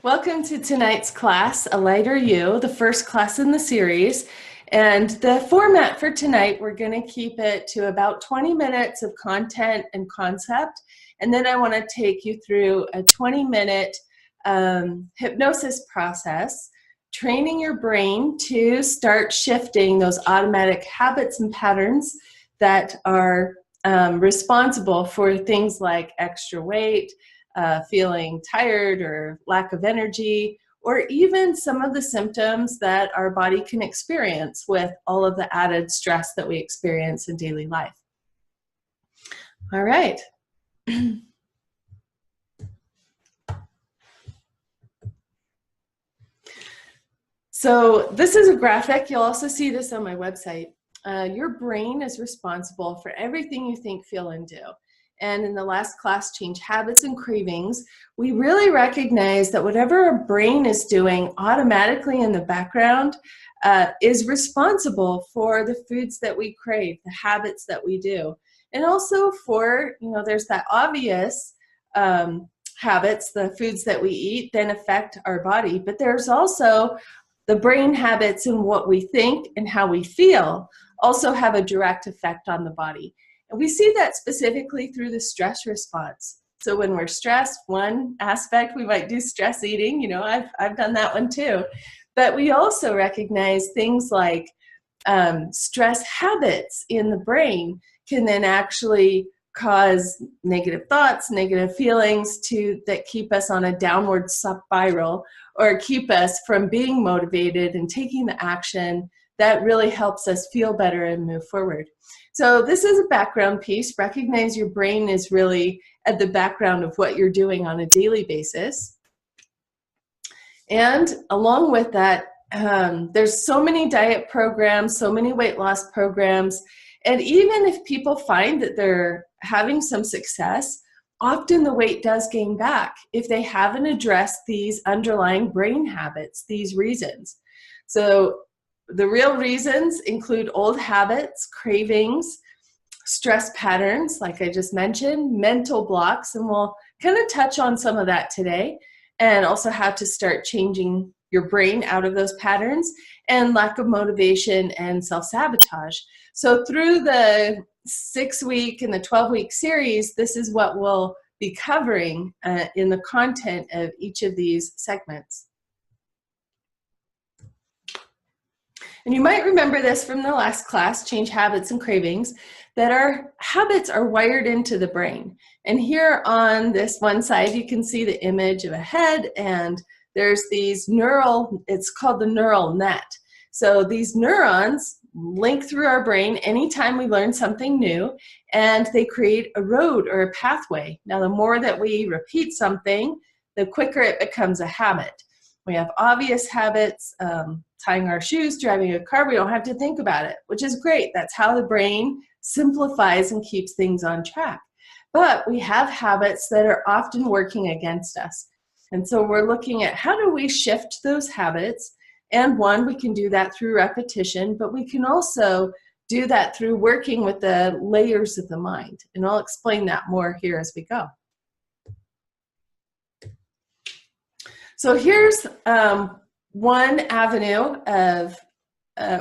Welcome to tonight's class, A Lighter You, the first class in the series. And the format for tonight, we're going to keep it to about 20 minutes of content and concept. And then I want to take you through a 20-minute hypnosis process, training your brain to start shifting those automatic habits and patterns that are responsible for things like extra weight, feeling tired or lack of energy, or even some of the symptoms that our body can experience with all of the added stress that we experience in daily life. All right. So this is a graphic. You'll also see this on my website. Your brain is responsible for everything you think, feel, and do. And in the last class, Change Habits and Cravings, we really recognize that whatever our brain is doing automatically in the background is responsible for the foods that we crave, the habits that we do. And also for, there's that obvious habits, the foods that we eat then affect our body. But there's also the brain habits and what we think and how we feel also have a direct effect on the body. And we see that specifically through the stress response. So when we're stressed, one aspect, we might do stress eating. I've done that one too. But we also recognize things like stress habits in the brain can then actually cause negative thoughts, negative feelings that keep us on a downward spiral or keep us from being motivated and taking the action that really helps us feel better and move forward. So this is a background piece. Recognize your brain is really at the background of what you're doing on a daily basis. And along with that, there's so many diet programs, so many weight loss programs. And even if people find that they're having some success, often the weight does gain back if they haven't addressed these underlying brain habits, these reasons. So the real reasons include old habits, cravings, stress patterns, like I just mentioned, mental blocks, and we'll kind of touch on some of that today, and also how to start changing your brain out of those patterns, and lack of motivation and self-sabotage. So through the 6-week and the 12-week series, this is what we'll be covering in the content of each of these segments. And you might remember this from the last class, Change Habits and Cravings, that our habits are wired into the brain. And here on this one side, you can see the image of a head, and there's these it's called the neural net. So these neurons link through our brain anytime we learn something new, and they create a road or a pathway. Now, the more that we repeat something, the quicker it becomes a habit. We have obvious habits, tying our shoes, driving a car. We don't have to think about it, which is great. That's how the brain simplifies and keeps things on track. But we have habits that are often working against us. And so we're looking at how do we shift those habits. And one, we can do that through repetition, but we can also do that through working with the layers of the mind. And I'll explain that more here as we go. So here's one avenue of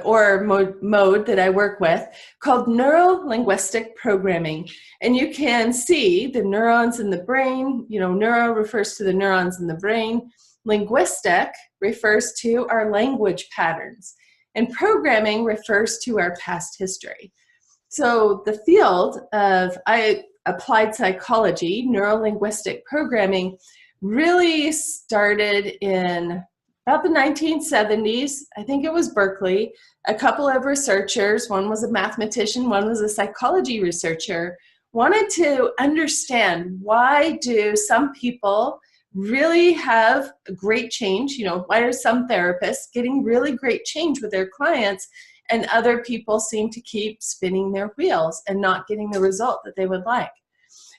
or mode that I work with called Neuro-Linguistic programming. And you can see the neurons in the brain. Neuro refers to the neurons in the brain. Linguistic refers to our language patterns. And programming refers to our past history. So the field of applied psychology, neuro-linguistic programming, really started in about the 1970s. I think it was Berkeley. A couple of researchers, one was a mathematician, one was a psychology researcher, wanted to understand why do some people really have great change, why are some therapists getting really great change with their clients and other people seem to keep spinning their wheels and not getting the result that they would like.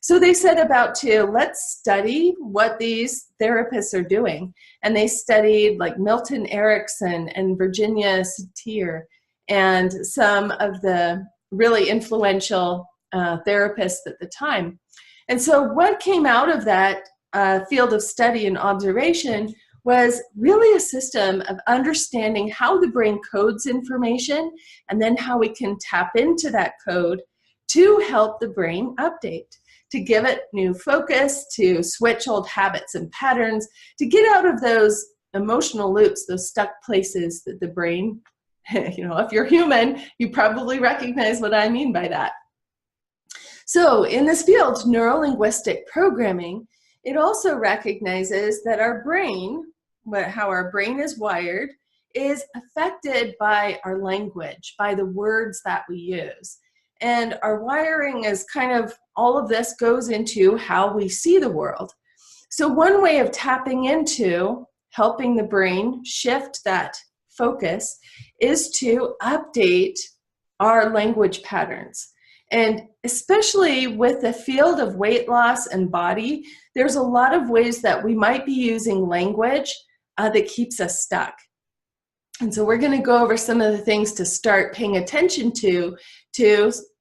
So they set about let's study what these therapists are doing. And they studied like Milton Erickson and Virginia Satir and some of the really influential therapists at the time. And so what came out of that field of study and observation was really a system of understanding how the brain codes information and then how we can tap into that code to help the brain update, to give it new focus, to switch old habits and patterns, to get out of those emotional loops, those stuck places that the brain, if you're human, you probably recognize what I mean by that. So in this field, neuro-linguistic programming, it also recognizes that our brain, how our brain is wired, is affected by our language, by the words that we use. And our wiring is kind of, all of this goes into how we see the world. So one way of tapping into helping the brain shift that focus is to update our language patterns. And especially with the field of weight loss and body, there's a lot of ways that we might be using language that keeps us stuck. And so we're going to go over some of the things to start paying attention to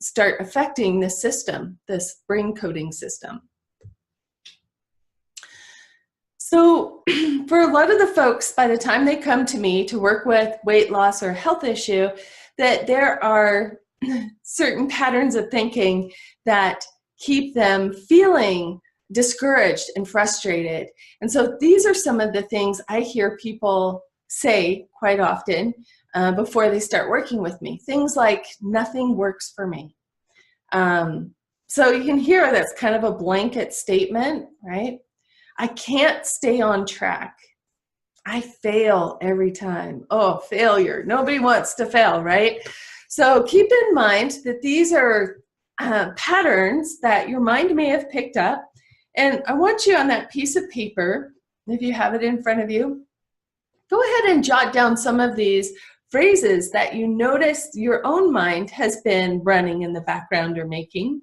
start affecting this system, this brain coding system. So for a lot of the folks, by the time they come to me to work with weight loss or health issue, that there are certain patterns of thinking that keep them feeling discouraged and frustrated. And so these are some of the things I hear people say quite often before they start working with me. Things like, nothing works for me. So you can hear that's kind of a blanket statement, right? I can't stay on track. I fail every time. Oh, failure. Nobody wants to fail, right? So keep in mind that these are patterns that your mind may have picked up. And I want you on that piece of paper, if you have it in front of you, go ahead and jot down some of these phrases that you notice your own mind has been running in the background or making.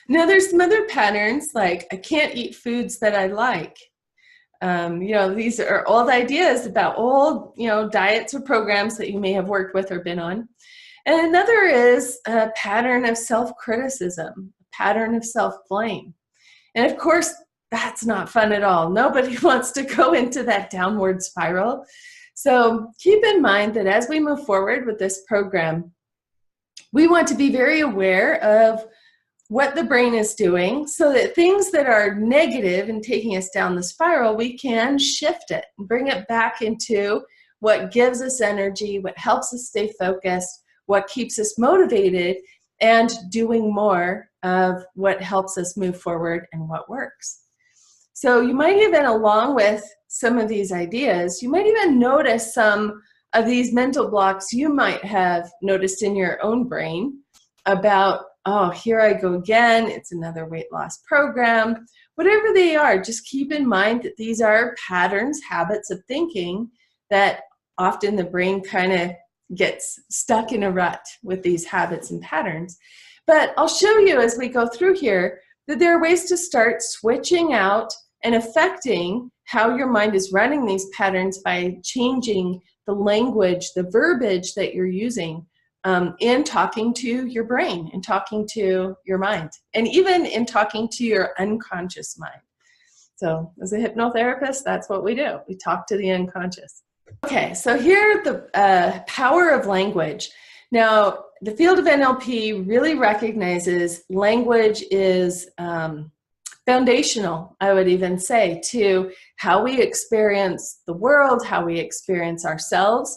Now there's some other patterns like, I can't eat foods that I like. These are old ideas about old, diets or programs that you may have worked with or been on. And another is a pattern of self-criticism, a pattern of self-blame. And of course, that's not fun at all. Nobody wants to go into that downward spiral. So keep in mind that as we move forward with this program, we want to be very aware of what the brain is doing so that things that are negative and taking us down the spiral, we can shift it and bring it back into what gives us energy, what helps us stay focused, what keeps us motivated, and doing more of what helps us move forward and what works. So you might even, along with some of these ideas, you might even notice some of these mental blocks you might have noticed in your own brain about, oh, here I go again, it's another weight loss program. Whatever they are, just keep in mind that these are patterns, habits of thinking that often the brain kind of gets stuck in a rut with these habits and patterns. But I'll show you as we go through here that there are ways to start switching out and affecting how your mind is running these patterns by changing the language, the verbiage that you're using in talking to your brain, in talking to your mind, and even in talking to your unconscious mind. So as a hypnotherapist, that's what we do. We talk to the unconscious. Okay, so here the power of language. Now, the field of NLP really recognizes language is foundational, I would even say, to how we experience the world, how we experience ourselves.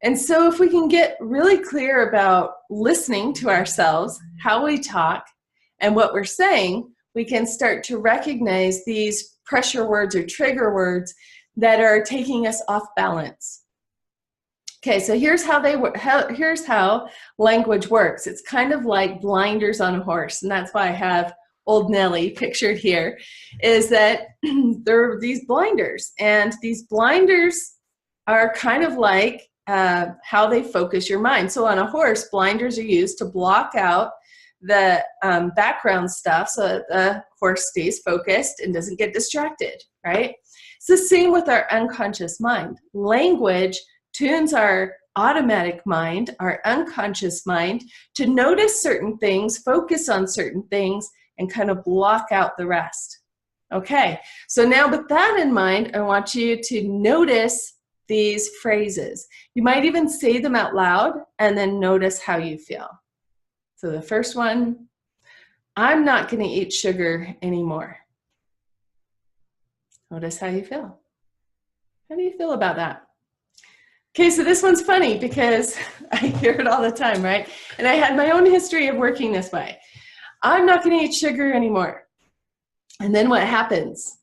And so if we can get really clear about listening to ourselves, how we talk, and what we're saying, we can start to recognize these pressure words or trigger words that are taking us off balance. Okay, so here's how language works. It's kind of like blinders on a horse, and that's why I have old Nellie pictured here, is that there are these blinders, and these blinders are kind of like how they focus your mind. So on a horse, blinders are used to block out the background stuff so that the horse stays focused and doesn't get distracted, right? It's the same with our unconscious mind. Language tunes our automatic mind, our unconscious mind, to notice certain things, focus on certain things, and kind of block out the rest. Okay, so now with that in mind, I want you to notice these phrases. You might even say them out loud and then notice how you feel. So the first one, I'm not going to eat sugar anymore. Notice how you feel. How do you feel about that? Okay, so this one's funny because I hear it all the time, right? And I had my own history of working this way. I'm not going to eat sugar anymore. And then what happens?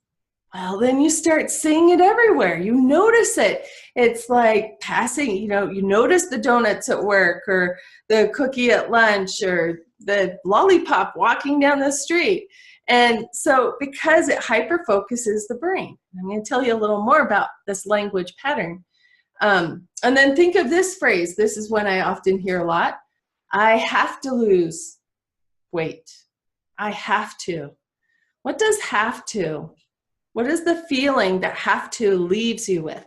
Well, then you start seeing it everywhere. You notice it. It's like passing, you notice the donuts at work or the cookie at lunch or the lollipop walking down the street. And so because it hyper-focuses the brain. I'm going to tell you a little more about this language pattern. And then think of this phrase. This is one I often hear a lot. I have to lose weight. I have to. What does have to? What is the feeling that have to leaves you with?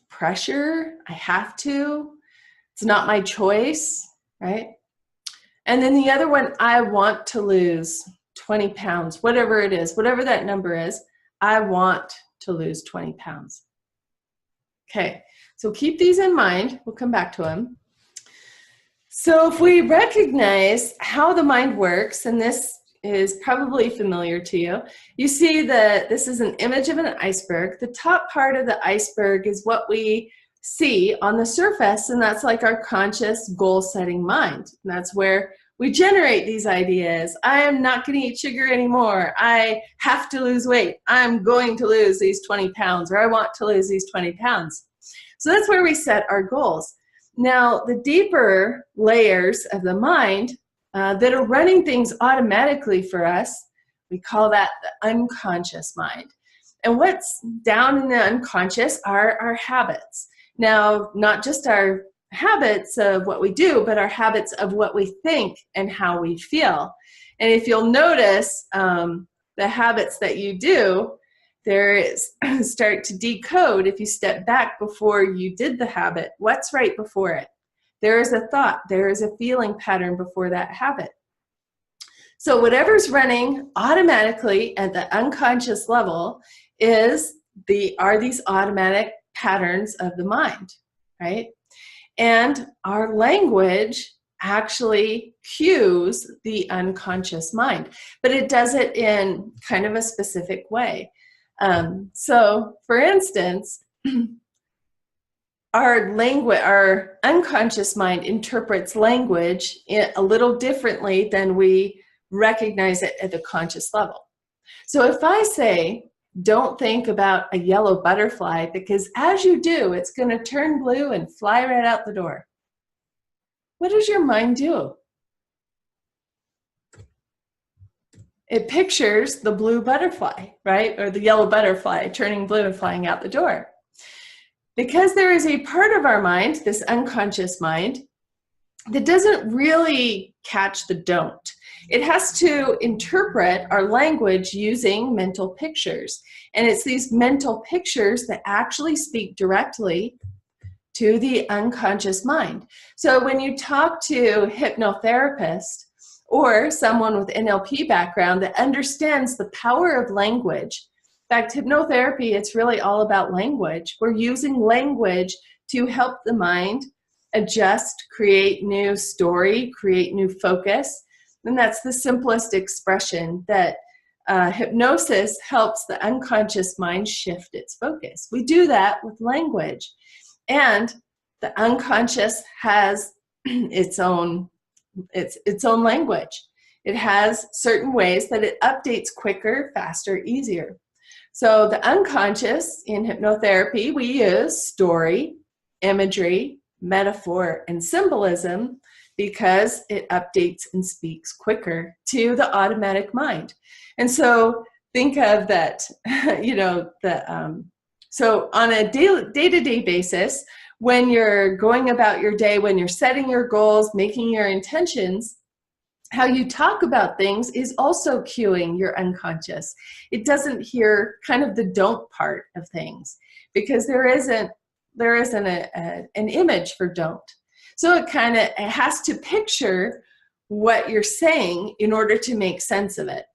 Pressure, I have to. It's not my choice, right? And then the other one, I want to lose 20 pounds, whatever it is, whatever that number is, I want to lose 20 pounds. Okay, so keep these in mind. We'll come back to them. So if we recognize how the mind works, and this is probably familiar to you. You see that this is an image of an iceberg. The top part of the iceberg is what we see on the surface, and that's like our conscious goal-setting mind. And that's where we generate these ideas. I am not going to eat sugar anymore. I have to lose weight. I'm going to lose these 20 pounds, or I want to lose these 20 pounds. So that's where we set our goals. Now, the deeper layers of the mind that are running things automatically for us, we call that the unconscious mind. And what's down in the unconscious are our habits. Now, not just our habits of what we do, but our habits of what we think and how we feel. And if you'll notice the habits that you do, there is start to decode. If you step back before you did the habit, what's right before it? There is a thought, there is a feeling pattern before that habit. So whatever's running automatically at the unconscious level are these automatic patterns of the mind, right? And our language actually cues the unconscious mind, but it does it in kind of a specific way. So for instance, our unconscious mind interprets language a little differently than we recognize it at the conscious level. So if I say, don't think about a yellow butterfly, because as you do, it's going to turn blue and fly right out the door. What does your mind do? It pictures the blue butterfly, right? Or the yellow butterfly turning blue and flying out the door. Because there is a part of our mind, this unconscious mind, that doesn't really catch the don't. It has to interpret our language using mental pictures. And it's these mental pictures that actually speak directly to the unconscious mind. So when you talk to a hypnotherapist or someone with NLP background that understands the power of language, in fact, hypnotherapy, it's really all about language. We're using language to help the mind adjust, create new story, create new focus. And that's the simplest expression that hypnosis helps the unconscious mind shift its focus. We do that with language. And the unconscious has its own language. It has certain ways that it updates quicker, faster, easier. So the unconscious in hypnotherapy, we use story, imagery, metaphor, and symbolism because it updates and speaks quicker to the automatic mind. And so think of that, so on a day-to-day basis, when you're going about your day, when you're setting your goals, making your intentions, how you talk about things is also cueing your unconscious. It doesn't hear kind of the don't part of things because there isn't an image for don't. So it has to picture what you're saying in order to make sense of it.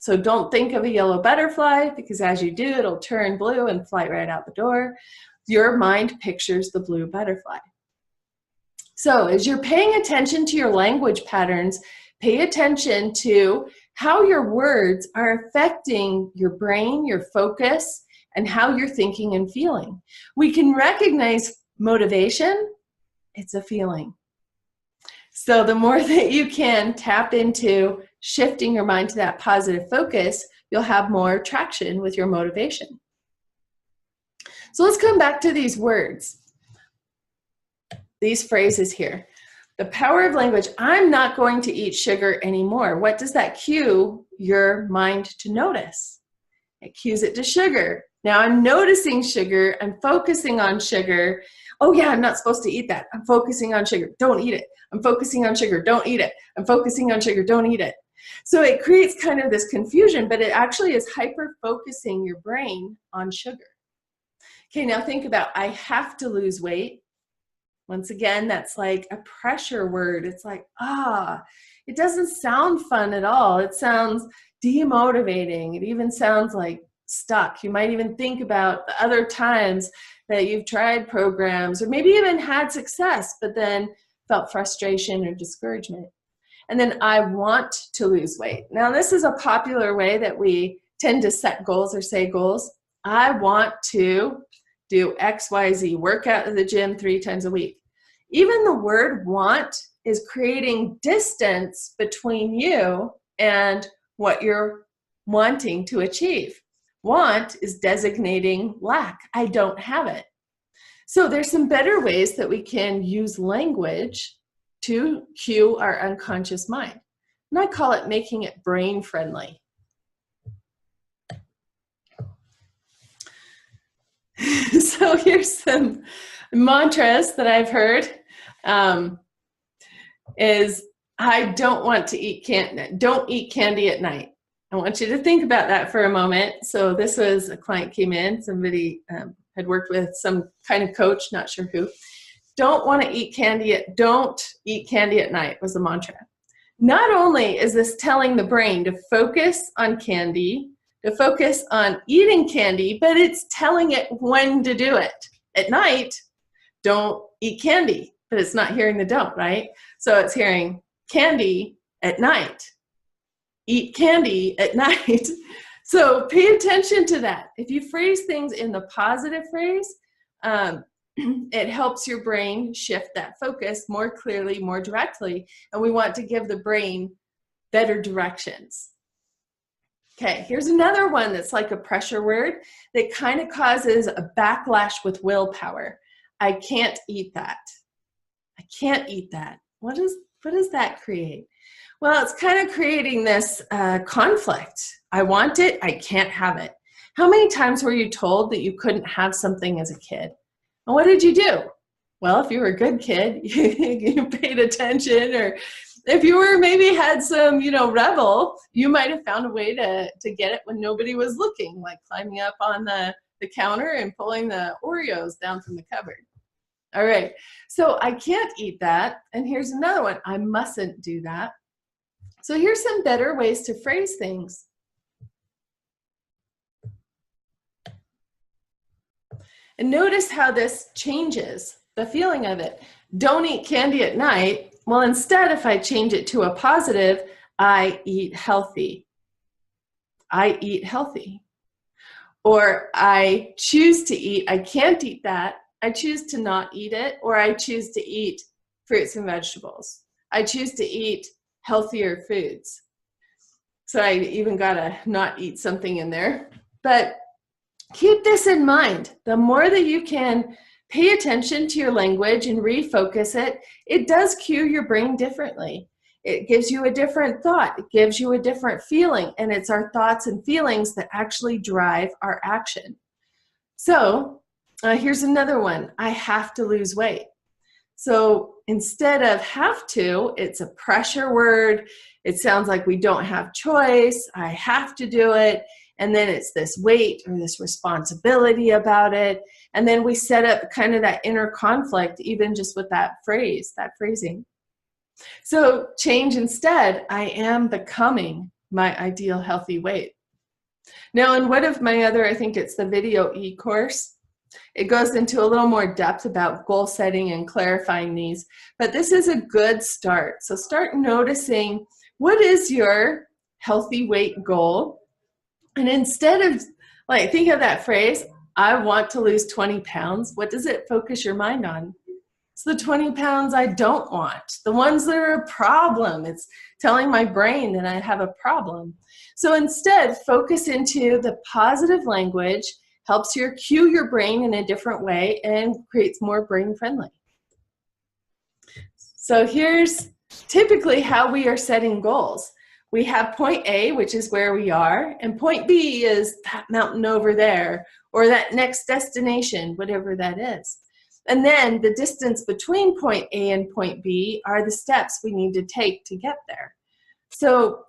So don't think of a yellow butterfly, because as you do, it'll turn blue and fly right out the door. Your mind pictures the blue butterfly. So as you're paying attention to your language patterns, pay attention to how your words are affecting your brain, your focus, and how you're thinking and feeling. We can recognize motivation. It's a feeling. So the more that you can tap into shifting your mind to that positive focus, you'll have more traction with your motivation. So let's come back to these words, these phrases here. The power of language. I'm not going to eat sugar anymore. What does that cue your mind to notice? It cues it to sugar. Now I'm noticing sugar. I'm focusing on sugar. Oh yeah, I'm not supposed to eat that. I'm focusing on sugar. Don't eat it. I'm focusing on sugar. Don't eat it. I'm focusing on sugar. Don't eat it. So it creates kind of this confusion, but it actually is hyper-focusing your brain on sugar. Okay, now think about, I have to lose weight. Once again, that's like a pressure word. It's like, it doesn't sound fun at all. It sounds demotivating. It even sounds like stuck. You might even think about the other times that you've tried programs or maybe even had success, but then felt frustration or discouragement. And then I want to lose weight. Now, this is a popular way that we tend to set goals or say goals. I want to do X, Y, Z, work out at the gym 3 times a week. Even the word want is creating distance between you and what you're wanting to achieve. Want is designating lack. I don't have it. So there's some better ways that we can use language to cue our unconscious mind. And I call it making it brain friendly. So here's some mantras that I've heard. Is I don't want to eat candy. Don't eat candy at night. I want you to think about that for a moment. So this was a client came in. Somebody had worked with some kind of coach, not sure who. Don't eat candy at night was the mantra. Not only is this telling the brain to focus on candy, to focus on eating candy, but it's telling it when to do it. At night, don't eat candy, but it's not hearing the don't, right? So it's hearing candy at night. Eat candy at night. So pay attention to that. If you phrase things in the positive phrase, it helps your brain shift that focus more clearly, more directly, and we want to give the brain better directions. Okay, here's another one that's like a pressure word that kind of causes a backlash with willpower. I can't eat that. I can't eat that. What does that create? Well, it's kind of creating this conflict. I want it, I can't have it. How many times were you told that you couldn't have something as a kid? And what did you do? Well, if you were a good kid, you paid attention, or if you were maybe had some, rebel, you might have found a way to get it when nobody was looking, like climbing up on the counter and pulling the Oreos down from the cupboard. All right, so I can't eat that. And here's another one, I mustn't do that. So here's some better ways to phrase things. And notice how this changes the feeling of it. Don't eat candy at night. Well, instead, if I change it to a positive, I eat healthy. I eat healthy. Or I choose to eat, I can't eat that. I choose to not eat it, or I choose to eat fruits and vegetables. I choose to eat healthier foods. So I even got to not eat something in there. But keep this in mind. The more that you can pay attention to your language and refocus it, it does cue your brain differently. It gives you a different thought. It gives you a different feeling. And it's our thoughts and feelings that actually drive our action. So here's another one. I have to lose weight. So instead of have to, it's a pressure word. It sounds like we don't have choice. I have to do it. And then it's this weight or this responsibility about it. And then we set up kind of that inner conflict, even just with that phrase, that phrasing. So change instead, I am becoming my ideal healthy weight. Now, in one of my other, I think it's the video e-course, it goes into a little more depth about goal setting and clarifying these, but this is a good start. So start noticing, what is your healthy weight goal? And instead of, like, think of that phrase, I want to lose 20 pounds, what does it focus your mind on? It's the 20 pounds I don't want, the ones that are a problem. It's telling my brain that I have a problem. So instead, focus into the positive language, helps you cue your brain in a different way and creates more brain friendly. So here's typically how we are setting goals. We have point A, which is where we are, and point B is that mountain over there, or that next destination, whatever that is. And then the distance between point A and point B are the steps we need to take to get there. So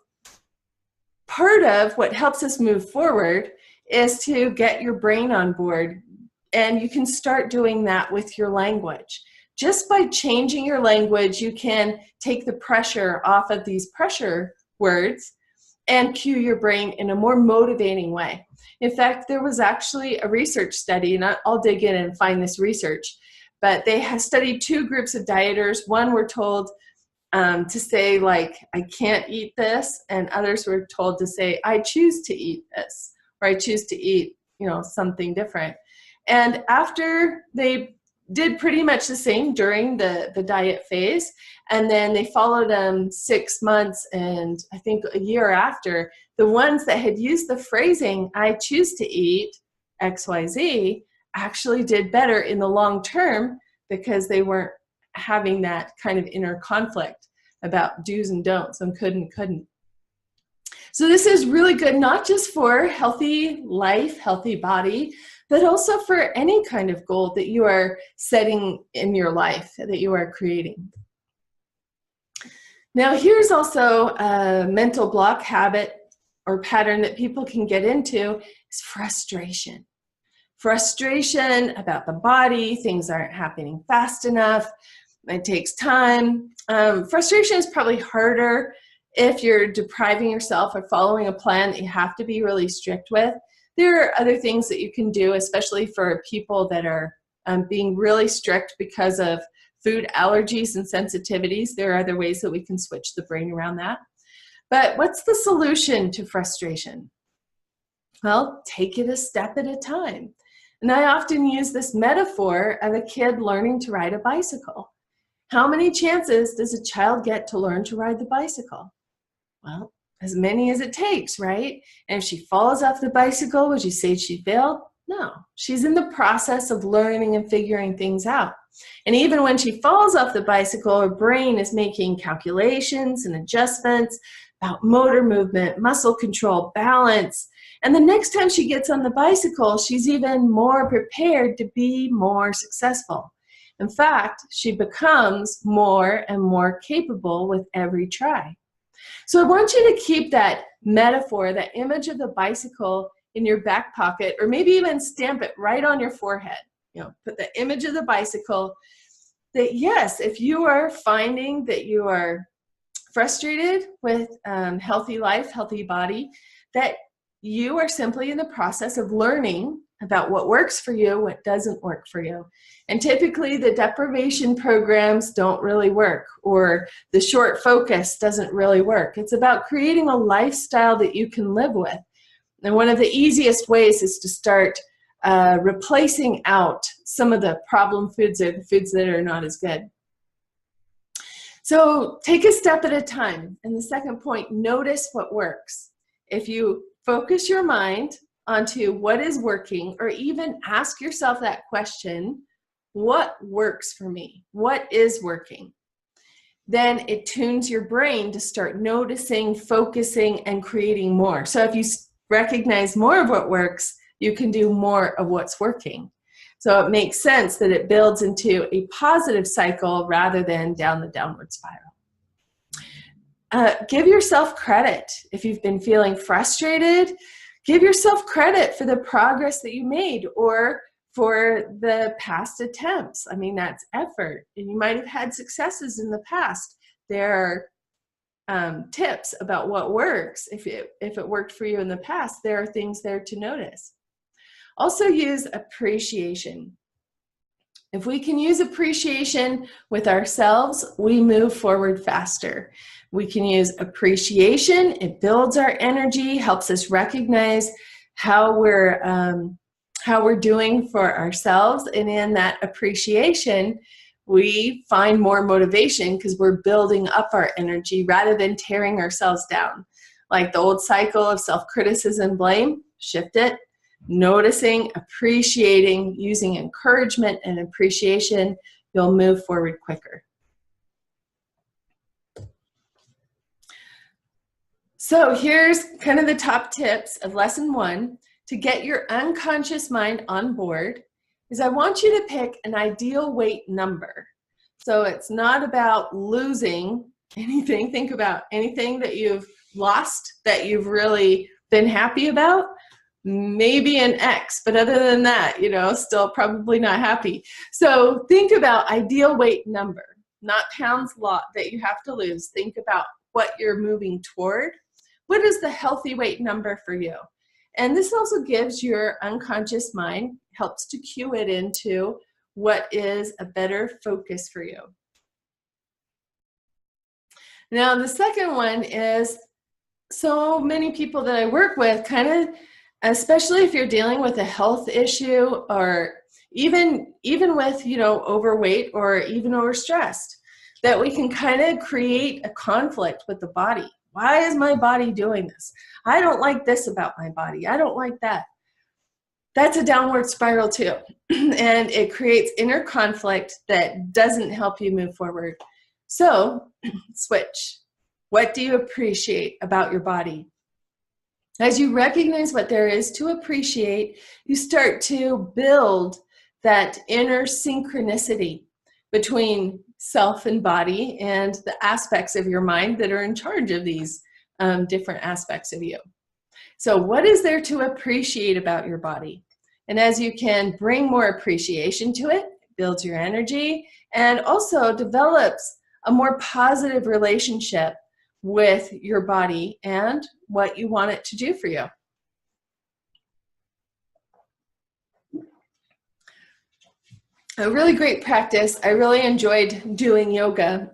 part of what helps us move forward is to get your brain on board, and you can start doing that with your language. Just by changing your language, you can take the pressure off of these pressure words and cue your brain in a more motivating way. In fact, there was actually a research study, and I'll dig in and find this research, but they have studied two groups of dieters. One were told to say, like, I can't eat this, and others were told to say, I choose to eat this, or I choose to eat, you know, something different. And after they did pretty much the same during the diet phase, and then they followed them 6 months and I think a year after, the ones that had used the phrasing, I choose to eat XYZ, actually did better in the long term because they weren't having that kind of inner conflict about do's and don'ts and couldn't. So this is really good, not just for healthy life, healthy body, but also for any kind of goal that you are setting in your life, that you are creating. Now, here's also a mental block, habit, or pattern that people can get into is frustration. Frustration about the body, things aren't happening fast enough, it takes time. Frustration is probably harder if you're depriving yourself or following a plan that you have to be really strict with. There are other things that you can do, especially for people that are being really strict because of food allergies and sensitivities. There are other ways that we can switch the brain around that. But what's the solution to frustration? Well, take it a step at a time. And I often use this metaphor of a kid learning to ride a bicycle. How many chances does a child get to learn to ride the bicycle? Well, as many as it takes, right? And if she falls off the bicycle, would you say she failed? No, she's in the process of learning and figuring things out. And even when she falls off the bicycle, her brain is making calculations and adjustments about motor movement, muscle control, balance. And the next time she gets on the bicycle, she's even more prepared to be more successful. In fact, she becomes more and more capable with every try. So I want you to keep that metaphor, that image of the bicycle in your back pocket, or maybe even stamp it right on your forehead. You know, put the image of the bicycle, that yes, if you are finding that you are frustrated with healthy life, healthy body, that you are simply in the process of learning about what works for you, what doesn't work for you. And typically the deprivation programs don't really work, or the short focus doesn't really work. It's about creating a lifestyle that you can live with. And one of the easiest ways is to start replacing out some of the problem foods or the foods that are not as good. So take a step at a time. And the second point, notice what works. If you focus your mind onto what is working, or even ask yourself that question, what works for me? What is working? Then it tunes your brain to start noticing, focusing, and creating more. So if you recognize more of what works, you can do more of what's working. So it makes sense that it builds into a positive cycle rather than down the downward spiral. Give yourself credit. If you've been feeling frustrated, give yourself credit for the progress that you made, or for the past attempts. I mean, that's effort. And you might have had successes in the past. There are tips about what works. If it worked for you in the past, there are things there to notice. Also use appreciation. If we can use appreciation with ourselves, we move forward faster. We can use appreciation. It builds our energy, helps us recognize how we're doing for ourselves. And in that appreciation, we find more motivation because we're building up our energy rather than tearing ourselves down. Like the old cycle of self-criticism, blame, shift it. Noticing, appreciating, using encouragement and appreciation, you'll move forward quicker. So here's kind of the top tips of lesson 1 to get your unconscious mind on board is I want you to pick an ideal weight number. So it's not about losing anything. Think about anything that you've lost that you've really been happy about. Maybe an X, but other than that, still probably not happy. So think about ideal weight number, not pounds lot that you have to lose. Think about what you're moving toward. What is the healthy weight number for you? And this also gives your unconscious mind, helps to cue it into what is a better focus for you. Now, the second one is so many people that I work with especially if you're dealing with a health issue or even with, overweight or even overstressed, that we can kind of create a conflict with the body. Why is my body doing this? I don't like this about my body. I don't like that. That's a downward spiral too. And it creates inner conflict that doesn't help you move forward. So switch. What do you appreciate about your body? As you recognize what there is to appreciate, you start to build that inner synchronicity between self and body and the aspects of your mind that are in charge of these different aspects of you. So what is there to appreciate about your body? And as you can bring more appreciation to it, it builds your energy and also develops a more positive relationship with your body and what you want it to do for you. A really great practice. I really enjoyed doing yoga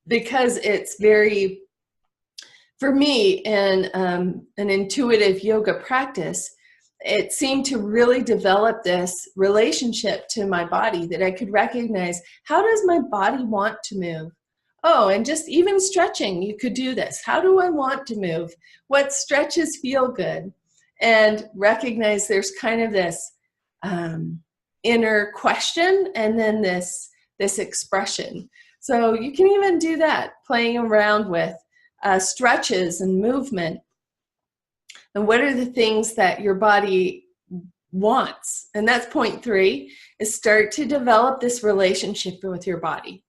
because it's very, for me, an intuitive yoga practice. It seemed to really develop this relationship to my body that I could recognize, how does my body want to move? Oh, and just even stretching, you could do this. How do I want to move? What stretches feel good? And recognize there's kind of this inner question and then this expression. So you can even do that, playing around with stretches and movement. And what are the things that your body wants? And that's point 3, is start to develop this relationship with your body.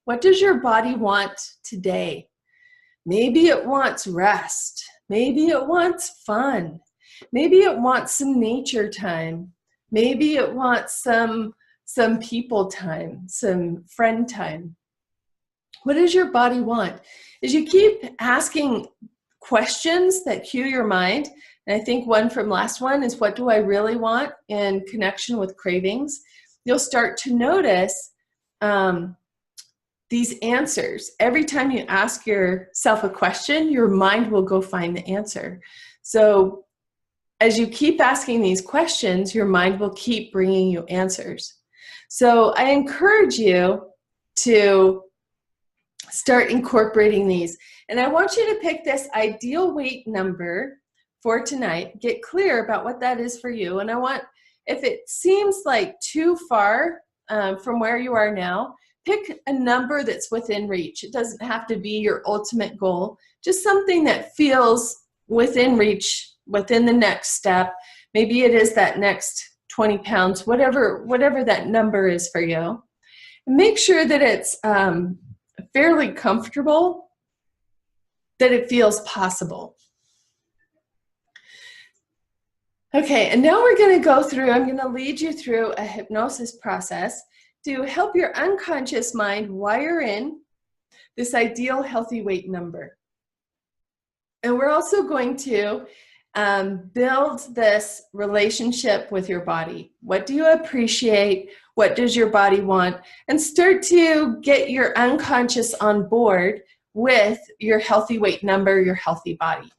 What does your body want today? Maybe it wants rest. Maybe it wants fun. Maybe it wants some nature time. Maybe it wants some people time, some friend time. What does your body want? As you keep asking questions that cue your mind, and I think one from last one is, what do I really want in connection with cravings? You'll start to notice these answers. Every time you ask yourself a question, your mind will go find the answer. So as you keep asking these questions, your mind will keep bringing you answers. So I encourage you to start incorporating these. And I want you to pick this ideal weight number for tonight. Get clear about what that is for you. And I want, if it seems like too far from where you are now, pick a number that's within reach. It doesn't have to be your ultimate goal, just something that feels within reach, within the next step. Maybe it is that next 20 pounds, whatever that number is for you. And make sure that it's fairly comfortable, that it feels possible. Okay, and now we're going to go through, I'm going to lead you through a hypnosis process to help your unconscious mind wire in this ideal healthy weight number. And we're also going to build this relationship with your body. What do you appreciate? What does your body want? And start to get your unconscious on board with your healthy weight number, your healthy body.